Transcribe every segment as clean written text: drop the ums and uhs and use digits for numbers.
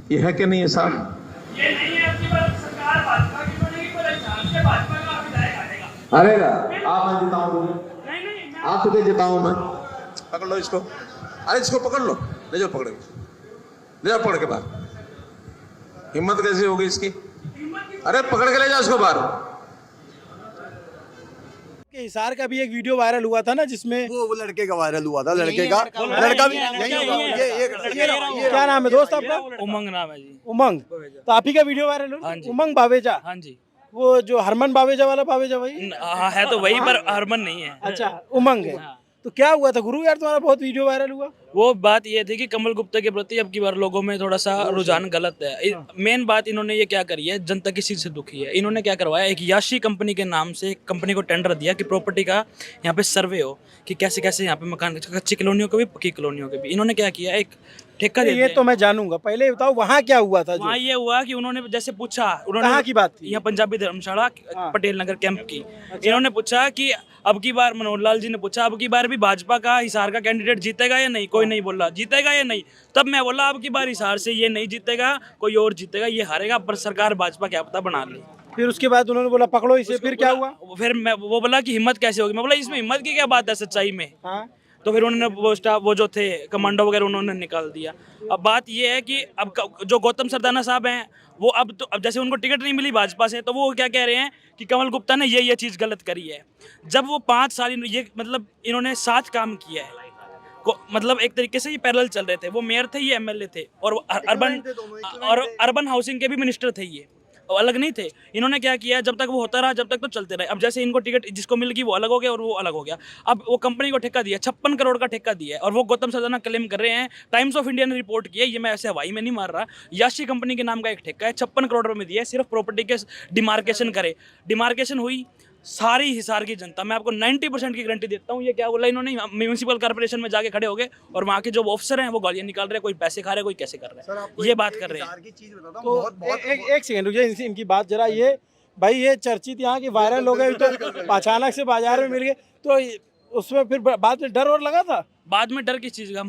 ये है कि नहीं है साहब? ये नहीं है आपकी बात, सरकार भाजपा की बनेगी, पर हिसाब से भाजपा का विधायक आएगा। अरे आप मैं जिताऊं मुझे, नहीं नहीं मैं आप तुझे जिताऊं मैं। पकड़ लो इसको, अरे इसको पकड़ लो, ले जाओ पकड़ के, ले जाओ पकड़ के बाहर। हिम्मत कैसी होगी इसकी? अरे पकड़ के ले जाओ इसको बाहर। कि हिसार का भी एक वीडियो वायरल हुआ था ना, जिसमें वो लड़के का वायरल हुआ था, लड़के का लड़का भी यही होगा। ये क्या नाम है दोस्त आपका? उमंग नाम है जी। उमंग। तो आप ही का वीडियो वायरल हुआ? हाँ जी। उमंग बावेजा, हाँ जी। वो जो हरमन बावेजा वाला बावेजा वही? हाँ है तो वही, पर हरमन नहीं है। अच्छा, उमंग है। तो क्या हुआ था गुरु यार, तुम्हारा बहुत वीडियो वायरल हुआ। वो बात ये थी कि कमल गुप्ता के प्रति अब की बार लोगों में थोड़ा सा रुझान गलत है। मेन बात इन्होंने ये क्या करी है, जनता किसी से दुखी है। इन्होंने क्या करवाया, एक याशी कंपनी के नाम से एक कंपनी को टेंडर दिया कि प्रॉपर्टी का यहाँ पे सर्वे हो कि कैसे कैसे यहाँ पे मकान, कच्ची कॉलोनियों के भी पक्की कॉलोनियों के भी। इन्होंने क्या किया, एक ठेका दे ये दिया। तो मैं जानूंगा, पहले बताओ वहाँ क्या हुआ था? वहाँ ये हुआ कि उन्होंने जैसे पूछा, उन्होंने कहाँ की बात थी? यहाँ पंजाबी धर्मशाला पटेल नगर कैंप की। इन्होंने पूछा कि अब की बार, मनोहर लाल जी ने पूछा, अब की बार भी भाजपा का हिसार का कैंडिडेट जीतेगा या नहीं? कोई नहीं बोला जीतेगा या नहीं। तब मैं बोला अब की बार हिसार से ये नहीं जीतेगा, कोई और जीतेगा, ये हारेगा, पर सरकार भाजपा क्या पता बना ली। फिर उसके बाद उन्होंने बोला पकड़ो इसे, फिर क्या हुआ? फिर मैं वो बोला कि हिम्मत कैसे होगी? मैं बोला इसमें हिम्मत की क्या बात है सच्चाई में। हाँ, तो फिर उन्होंने वो स्टाफ, वो जो थे कमांडो वगैरह, उन्होंने निकाल दिया। अब बात ये है कि अब जो गौतम सरदाना साहब हैं, वो अब जैसे उनको टिकट नहीं मिली भाजपा से, तो वो क्या कह रहे हैं कि कमल गुप्ता ने ये चीज़ गलत करी है। जब वो 5 साल ये मतलब इन्होंने साथ काम किया है, मतलब एक तरीके से ये पैरेलल चल रहे थे। वो मेयर थे, ये एमएलए थे, और अर्बन हाउसिंग के भी मिनिस्टर थे। ये अलग नहीं थे। इन्होंने क्या किया, जब तक वो होता रहा, जब तक तो चलते रहे। अब जैसे इनको टिकट जिसको मिल गई वो अलग हो गया और वो अलग हो गया। अब वो कंपनी को ठेका दिया, 56 करोड़ का ठेका दिया है, और वो गौतम सरदाना क्लेम कर रहे हैं। टाइम्स ऑफ इंडिया ने रिपोर्ट की है, ये मैं ऐसे हवाई में नहीं मार रहा। याशी कंपनी के नाम का एक ठेका है, 56 करोड़ रुपये में दिया है, सिर्फ प्रॉपर्टी के डिमार्केशन करे। डिमार्केशन हुई, सारी हिसार की जनता, मैं आपको 90% की गारंटी देता हूँ। ये क्या बोला इन्होंने, म्यूनिसिपल कॉर्पोरेशन में जाके खड़े हो गए और वहाँ के जो ऑफिसर हैं वो गालियाँ निकाल रहे हैं, कोई पैसे खा रहे हैं, कोई कैसे कर रहे हैं, ये बात कर रहे हैं। तो एक सेकंड रुकिए, इनकी बात जरा। ये भाई ये चर्चित यहाँ की वायरल हो गए, तो अचानक से बाजार में मिल गए, तो उसमें फिर बाद में डर और लगा था? बाद में डर किस चीज़ का?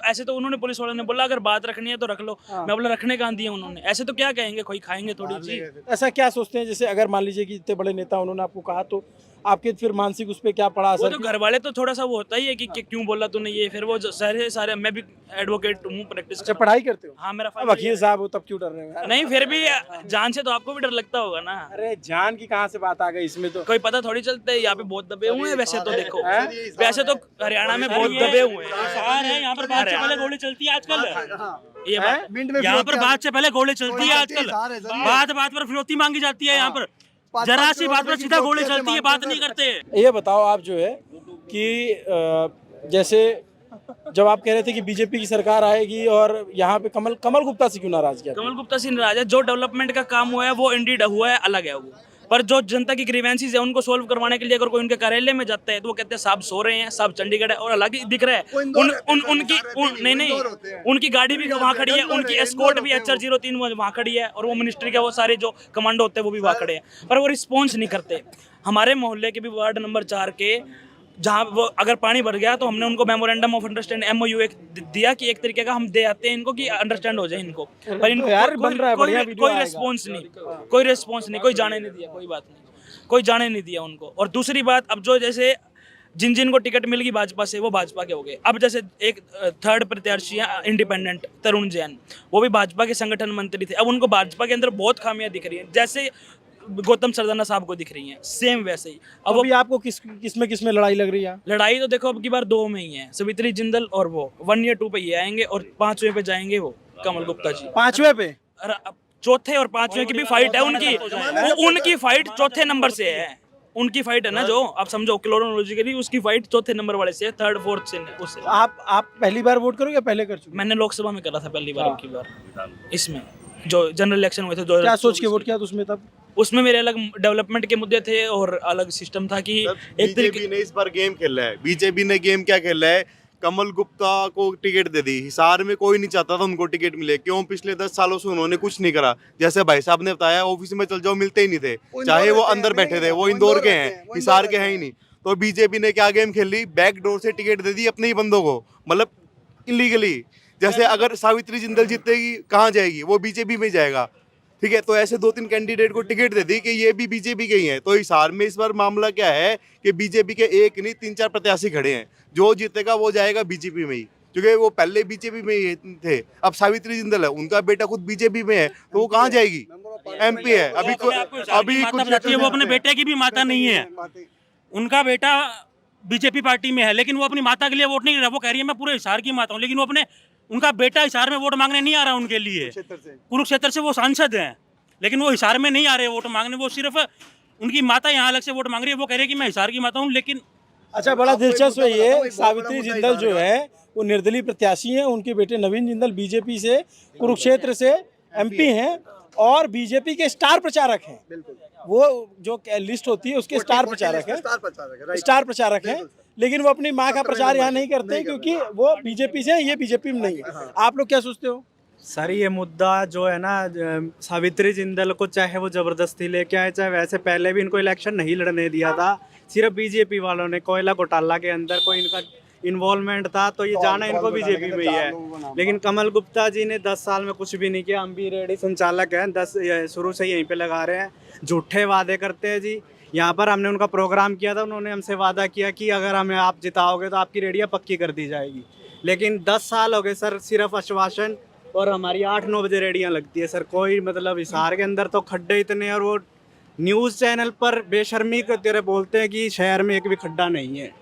ऐसे तो उन्होंने, पुलिस वालों ने बोला अगर बात रखनी है तो रख लो। मैं बोला रखने कहाँ दिया उन्होंने? ऐसे तो क्या कहेंगे, कोई खाएंगे थोड़ी जी। ऐसा क्या सोचते हैं, जैसे अगर मान लीजिए कि इतने बड़े नेता उन्होंने आपको कहा, तो आपके फिर मानसिक उस पर क्या पड़ा वो असर? तो घर वाले तो थोड़ा सा वो होता ही है कि क्यों बोला तूने ये। फिर वो सारे मैं भी एडवोकेट हूँ, प्रैक्टिस। अच्छा, पढ़ाई करते हो? हाँ, मेरा अब वकील साहब हो, तब क्यों डर रहे हो? नहीं, फिर भी जान से तो आपको भी डर लगता होगा ना। अरे जान की कहाँ से बात आ गई इसमें? तो कोई पता थोड़ी चलता है, यहाँ पे बहुत दबे हुए हैं। वैसे तो देखो, वैसे तो हरियाणा में बहुत दबे हुए हैं। यहाँ पर बात से पहले गोली चलती है आजकल। ये बात, यहाँ पर बात से पहले गोली चलती है आजकल। बात पर फिरौती मांगी जाती है यहाँ पर। जरा सी बात पर सीधा गोली चलती है, बात नहीं करते। ये बताओ आप जो है कि जैसे जब आप कह रहे थे कि बीजेपी की सरकार आएगी, और यहाँ पे कमल गुप्ता से क्यों नाराज किया? कमल गुप्ता से नाराज है, जो डेवलपमेंट का काम हुआ है वो इंडीड हुआ है, अलग है वो। पर जो जनता की ग्रीवेंसीज है उनको सोल्व करवाने के लिए अगर कोई उनके कार्यालय में जाता है तो वो कहते हैं साहब सो रहे हैं, साहब चंडीगढ़ है, और अलग ही दिख रहा है। उनकी गाड़ी भी वहाँ खड़ी है, उनकी एस्कॉर्ट भी HR-03 वहाँ खड़ी है, और वो मिनिस्ट्री के वो सारे जो कमांडो होते हैं वो भी वहाँ खड़े हैं, पर वो रिस्पॉन्स नहीं करते। हमारे मोहल्ले के भी वार्ड नंबर 4 के, जहाँ वो अगर पानी भर गया तो हमने उनको मेमोरेंडम ऑफ अंडरस्टैंड MOU एक दिया कि एक तरीके का हम दे आते हैं इनको कि अंडरस्टैंड हो जाए इनको। पर इनको यार बन रहा है, बढ़िया वीडियो कोई रिस्पॉन्स नहीं, कोई रिस्पॉन्स नहीं, कोई जाने नहीं दिया, कोई बात नहीं, कोई जाने नहीं दिया उनको। और दूसरी बात, अब जो जैसे जिन को टिकट मिल गई भाजपा से वो भाजपा के हो गए। अब जैसे एक थर्ड प्रत्याशी है इंडिपेंडेंट तरुण जैन, वो भी भाजपा के संगठन मंत्री थे। अब उनको भाजपा के अंदर बहुत खामियां दिख रही हैं, जैसे गौतम सरदाना साहब को दिख रही हैं, सेम वैसे ही। अब अभी आपको किसमें लड़ाई लग रही है? लड़ाई तो देखो अब की बार 2 में ही है, सवित्री जिंदल और वो 1 या 2 पे ये आएंगे, और 5वें पे जाएंगे वो कमल गुप्ता जी। 5वें पे? चौथे और 5वें की भी फाइट है उनकी फाइट चौथे नंबर से है। उनकी फाइट है ना, जो आप समझो क्लोरोलॉजिकली उसकी फाइट चौथे नंबर वाले से, 3rd 4th से उससे। आप पहली बार वोट करोगे या पहले कर चुके? मैंने लोकसभा में करा था पहली बार, अब की बार इसमें जो जनरल इलेक्शन हुए थे। क्या सोच के वोट किया उसमें? तब उसमें मेरे अलग डेवलपमेंट के मुद्दे थे और अलग सिस्टम था कि एक बीजेपी ने इस बार गेम खेला है। बीजेपी ने गेम क्या खेला है, कमल गुप्ता को टिकट दे दी। हिसार में कोई नहीं चाहता था उनको टिकट मिले, क्यों? पिछले 10 सालों से उन्होंने कुछ नहीं करा। जैसे भाई साहब ने बताया, ऑफिस में चल जाओ मिलते ही नहीं थे, चाहे वो अंदर बैठे थे। वो इंदौर के हैं, हिसार के हैं ही नहीं। तो बीजेपी ने क्या गेम खेल ली, बैक डोर से टिकट दे दी अपने ही बंदों को, मतलब इलीगली। जैसे अगर सावित्री जिंदल जीतेगी कहाँ जाएगी, वो बीजेपी में जाएगा, ठीक है। तो ऐसे 2-3 कैंडिडेट को टिकट दे दी कि ये भी बीजेपी के ही हैं। तो हिसार में इस बार मामला क्या है कि बीजेपी के एक नहीं 3-4 प्रत्याशी खड़े हैं, जो जीतेगा वो जाएगा बीजेपी में ही, क्योंकि वो पहले बीजेपी में ही थे। अब सावित्री जिंदल है, उनका बेटा खुद बीजेपी में है, तो वो कहाँ जाएगी, एमपी है। अभी कुछ वो अपने बेटे की भी माता नहीं है, उनका बेटा बीजेपी पार्टी में है, लेकिन वो अपनी माता के लिए वोट नहीं कर रहा। वो कह रही है मैं पूरे हिसार की माता हूँ, लेकिन वो अपने उनका बेटा हिसार में वोट मांगने नहीं आ रहा उनके लिए। कुरुक्षेत्र से वो सांसद हैं, लेकिन वो हिसार में नहीं आ रहे वोट मांगने। वो सिर्फ उनकी माता यहाँ अलग से वोट मांग रही है। वो कह रही है कि मैं हिसार की माता हूँ, लेकिन अच्छा, बड़ा दिलचस्प है ये, सावित्री जिंदल जो है वो निर्दलीय प्रत्याशी हैं, उनके बेटे नवीन जिंदल बीजेपी से कुरुक्षेत्र से एमपी हैं और बीजेपी के स्टार प्रचारक हैं। वो जो लिस्ट होती है उसके स्टार प्रचारक हैं, लेकिन वो अपनी माँ का प्रचार यहाँ नहीं करते क्योंकि वो बीजेपी से हैं, ये बीजेपी में नहीं है। आप लोग क्या सोचते हो? सर ये मुद्दा जो है ना, सावित्री जिंदल को चाहे वो जबरदस्ती लेके आए, चाहे वैसे पहले भी इनको इलेक्शन नहीं लड़ने दिया था, सिर्फ बीजेपी वालों ने कोयला घोटाला के अंदर कोई इनका इन्वॉल्वमेंट था, तो ये जाना इनको बीजेपी में ही है। लेकिन कमल गुप्ता जी ने 10 साल में कुछ भी नहीं किया। हम भी रेडी संचालक हैं, 10 शुरू से यहीं पे लगा रहे हैं, झूठे वादे करते हैं जी। यहाँ पर हमने उनका प्रोग्राम किया था, उन्होंने हमसे वादा किया कि अगर हमें आप जिताओगे तो आपकी रेडियाँ पक्की कर दी जाएगी। लेकिन 10 साल हो गए सर, सिर्फ आश्वासन, और हमारी 8-9 बजे रेडियाँ लगती है सर। कोई मतलब हिसार के अंदर तो खड्डे इतने, और वो न्यूज़ चैनल पर बेशर्मी के तेरे बोलते हैं कि शहर में एक भी खड्डा नहीं है।